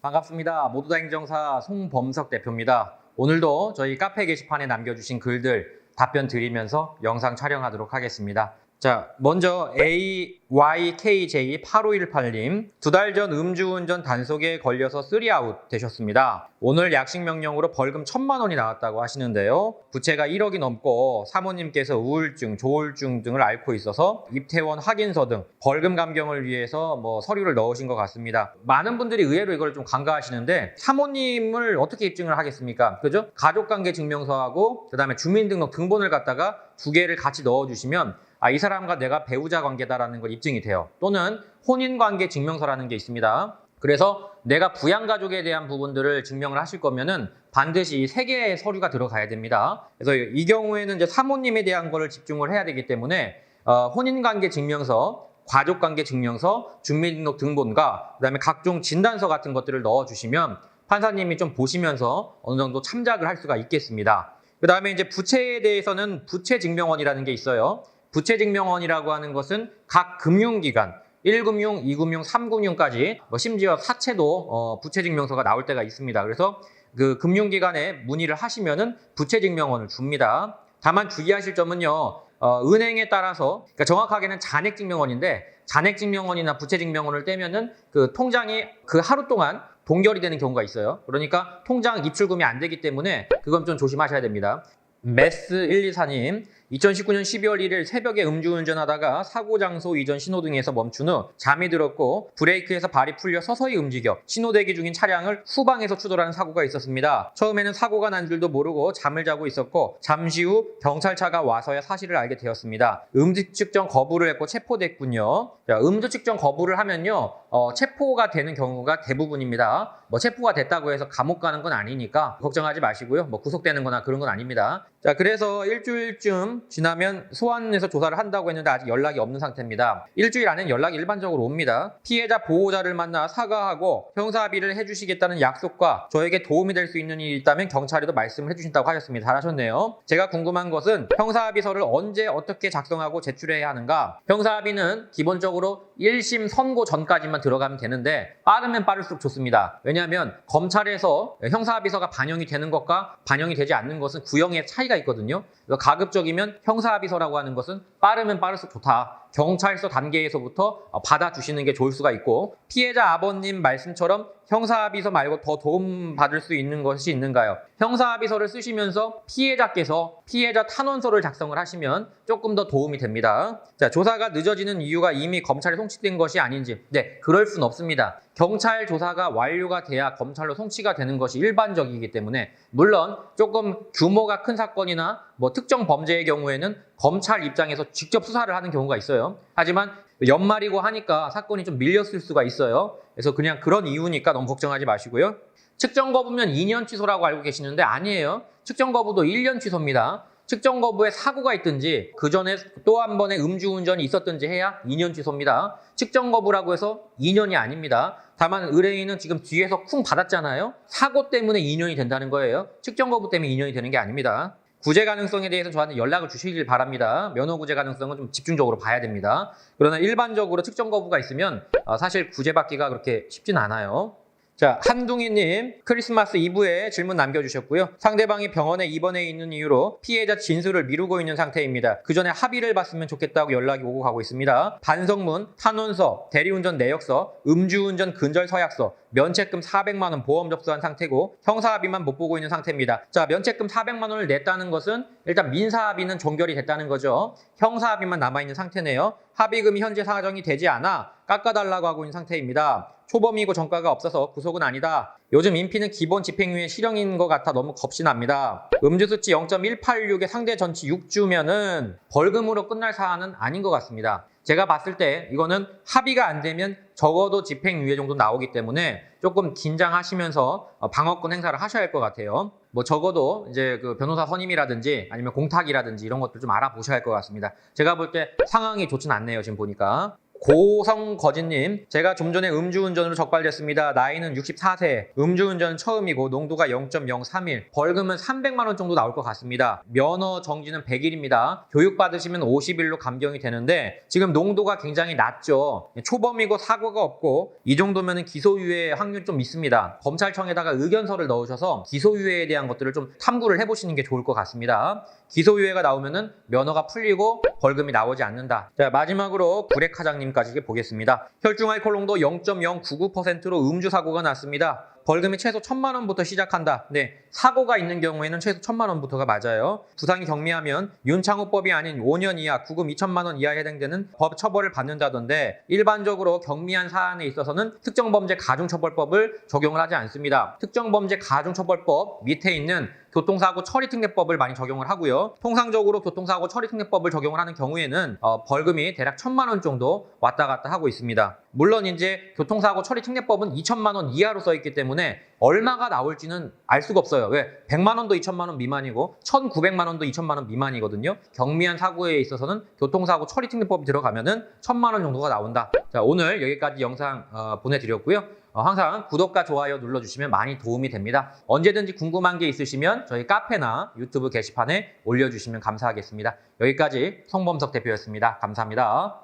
반갑습니다. 모두다 행정사 송범석 대표입니다. 오늘도 저희 카페 게시판에 남겨주신 글들 답변 드리면서 영상 촬영하도록 하겠습니다. 자, 먼저 AYKJ8518님 2달 전 음주운전 단속에 걸려서 3아웃 되셨습니다. 오늘 약식 명령으로 벌금 1,000만 원이 나왔다고 하시는데요. 부채가 1억이 넘고 사모님께서 우울증, 조울증 등을 앓고 있어서 입퇴원 확인서 등 벌금 감경을 위해서 서류를 넣으신 것 같습니다. 많은 분들이 의외로 이걸 좀 간과하시는데 사모님을 어떻게 입증을 하겠습니까? 그죠? 가족관계 증명서하고 그다음에 주민등록 등본을 갖다가 두 개를 같이 넣어주시면 이 사람과 내가 배우자 관계다라는 걸 입증이 돼요. 또는 혼인관계 증명서라는 게 있습니다. 그래서 내가 부양가족에 대한 부분들을 증명을 하실 거면은 반드시 3개의 서류가 들어가야 됩니다. 그래서 이 경우에는 이제 사모님에 대한 거를 집중을 해야 되기 때문에 혼인관계 증명서, 가족관계 증명서, 주민등록 등본과 그다음에 각종 진단서 같은 것들을 넣어주시면 판사님이 좀 보시면서 어느 정도 참작을 할 수가 있겠습니다. 그다음에 이제 부채에 대해서는 부채증명원이라는 게 있어요. 부채증명원이라고 하는 것은 각 금융기관 1금융, 2금융, 3금융까지 심지어 사채도 부채증명서가 나올 때가 있습니다. 그래서 그 금융기관에 문의를 하시면은 부채증명원을 줍니다. 다만 주의하실 점은요. 은행에 따라서 그러니까 정확하게는 잔액증명원인데 잔액증명원이나 부채증명원을 떼면은 그 통장이 그 하루 동안 동결이 되는 경우가 있어요. 그러니까 통장 입출금이 안 되기 때문에 그건 좀 조심하셔야 됩니다. 메스124님 2019년 12월 1일 새벽에 음주운전하다가 사고장소 이전 신호등에서 멈춘 후 잠이 들었고 브레이크에서 발이 풀려 서서히 움직여 신호대기 중인 차량을 후방에서 추돌하는 사고가 있었습니다. 처음에는 사고가 난 줄도 모르고 잠을 자고 있었고 잠시 후 경찰차가 와서야 사실을 알게 되었습니다. 음주 측정 거부를 했고 체포됐군요. 자, 음주 측정 거부를 하면요 체포가 되는 경우가 대부분입니다. 체포가 됐다고 해서 감옥 가는 건 아니니까 걱정하지 마시고요. 구속되는 거나 그런 건 아닙니다. 자, 그래서 일주일쯤 지나면 소환해서 조사를 한다고 했는데 아직 연락이 없는 상태입니다. 일주일 안엔 연락이 일반적으로 옵니다. 피해자 보호자를 만나 사과하고 형사합의를 해주시겠다는 약속과 저에게 도움이 될 수 있는 일이 있다면 경찰에도 말씀을 해주신다고 하셨습니다. 잘하셨네요. 제가 궁금한 것은 형사합의서를 언제 어떻게 작성하고 제출해야 하는가? 형사합의는 기본적으로 1심 선고 전까지만 들어가면 되는데 빠르면 빠를수록 좋습니다. 왜냐하면 검찰에서 형사합의서가 반영이 되는 것과 반영이 되지 않는 것은 구형의 차이가 있거든요. 가급적이면 형사합의서라고 하는 것은 빠르면 빠를수록 좋다. 경찰서 단계에서부터 받아주시는 게 좋을 수가 있고 피해자 아버님 말씀처럼 형사합의서 말고 더 도움받을 수 있는 것이 있는가요? 형사합의서를 쓰시면서 피해자께서 피해자 탄원서를 작성을 하시면 조금 더 도움이 됩니다. 자, 조사가 늦어지는 이유가 이미 검찰에 송치된 것이 아닌지 그럴 수는 없습니다. 경찰 조사가 완료가 돼야 검찰로 송치가 되는 것이 일반적이기 때문에 물론 조금 규모가 큰 사건이나 특정 범죄의 경우에는 검찰 입장에서 직접 수사를 하는 경우가 있어요. 하지만 연말이고 하니까 사건이 좀 밀렸을 수가 있어요. 그래서 그냥 그런 이유니까 너무 걱정하지 마시고요. 측정 거부면 2년 취소라고 알고 계시는데 아니에요. 측정 거부도 1년 취소입니다. 측정 거부에 사고가 있든지 그 전에 또 한 번의 음주운전이 있었든지 해야 2년 취소입니다. 측정 거부라고 해서 2년이 아닙니다. 다만 의뢰인은 지금 뒤에서 쿵 받았잖아요. 사고 때문에 2년이 된다는 거예요. 측정 거부 때문에 2년이 되는 게 아닙니다. 구제 가능성에 대해서 저한테 연락을 주시길 바랍니다. 면허 구제 가능성은 좀 집중적으로 봐야 됩니다. 그러나 일반적으로 측정 거부가 있으면 사실 구제받기가 그렇게 쉽진 않아요. 자, 한둥이님 크리스마스 이브에 질문 남겨주셨고요. 상대방이 병원에 입원해 있는 이유로 피해자 진술을 미루고 있는 상태입니다. 그 전에 합의를 봤으면 좋겠다고 연락이 오고 가고 있습니다. 반성문, 탄원서, 대리운전 내역서, 음주운전 근절 서약서, 면책금 400만 원 보험 접수한 상태고 형사합의만 못 보고 있는 상태입니다. 자, 면책금 400만 원을 냈다는 것은 일단 민사합의는 종결이 됐다는 거죠. 형사합의만 남아있는 상태네요. 합의금이 현재 사정이 되지 않아 깎아달라고 하고 있는 상태입니다. 초범이고 전과가 없어서 구속은 아니다. 요즘 인피는 기본 집행유예 실형인 것 같아 너무 겁이 납니다. 음주수치 0.186의 상대 전치 6주면은 벌금으로 끝날 사안은 아닌 것 같습니다. 제가 봤을 때 이거는 합의가 안 되면 적어도 집행유예 정도 나오기 때문에 조금 긴장하시면서 방어권 행사를 하셔야 할 것 같아요. 적어도 이제 그 변호사 선임이라든지 아니면 공탁이라든지 이런 것들 좀 알아보셔야 할 것 같습니다. 제가 볼 때 상황이 좋진 않네요, 지금 보니까. 고성거진님, 제가 좀 전에 음주운전으로 적발됐습니다. 나이는 64세, 음주운전 처음이고 농도가 0.031, 벌금은 300만 원 정도 나올 것 같습니다. 면허 정지는 100일입니다. 교육받으시면 50일로 감경이 되는데 지금 농도가 굉장히 낮죠. 초범이고 사고가 없고 이 정도면 기소유예 확률 좀 있습니다. 검찰청에다가 의견서를 넣으셔서 기소유예에 대한 것들을 좀 탐구를 해보시는 게 좋을 것 같습니다. 기소유예가 나오면은 면허가 풀리고 벌금이 나오지 않는다. 자, 마지막으로 구렉사장님까지 보겠습니다. 혈중 알코올 농도 0.099%로 음주 사고가 났습니다. 벌금이 최소 1,000만 원부터 시작한다. 네, 사고가 있는 경우에는 최소 1,000만 원부터가 맞아요. 부상이 경미하면 윤창호법이 아닌 5년 이하, 구금 2천만 원 이하에 해당되는 법 처벌을 받는다던데 일반적으로 경미한 사안에 있어서는 특정범죄 가중처벌법을 적용을 하지 않습니다. 특정범죄 가중처벌법 밑에 있는 교통사고 처리특례법을 많이 적용을 하고요. 통상적으로 교통사고 처리특례법을 적용을 하는 경우에는 벌금이 대략 1,000만 원 정도 왔다 갔다 하고 있습니다. 물론 이제 교통사고 처리특례법은 2천만 원 이하로 써 있기 때문에 얼마가 나올지는 알 수가 없어요. 왜? 100만 원도 2천만 원 미만이고 1,900만 원도 2천만 원 미만이거든요. 경미한 사고에 있어서는 교통사고 처리특례법이 들어가면은 1,000만 원 정도가 나온다. 자, 오늘 여기까지 영상 보내드렸고요. 항상 구독과 좋아요 눌러주시면 많이 도움이 됩니다. 언제든지 궁금한 게 있으시면 저희 카페나 유튜브 게시판에 올려주시면 감사하겠습니다. 여기까지 송범석 대표였습니다. 감사합니다.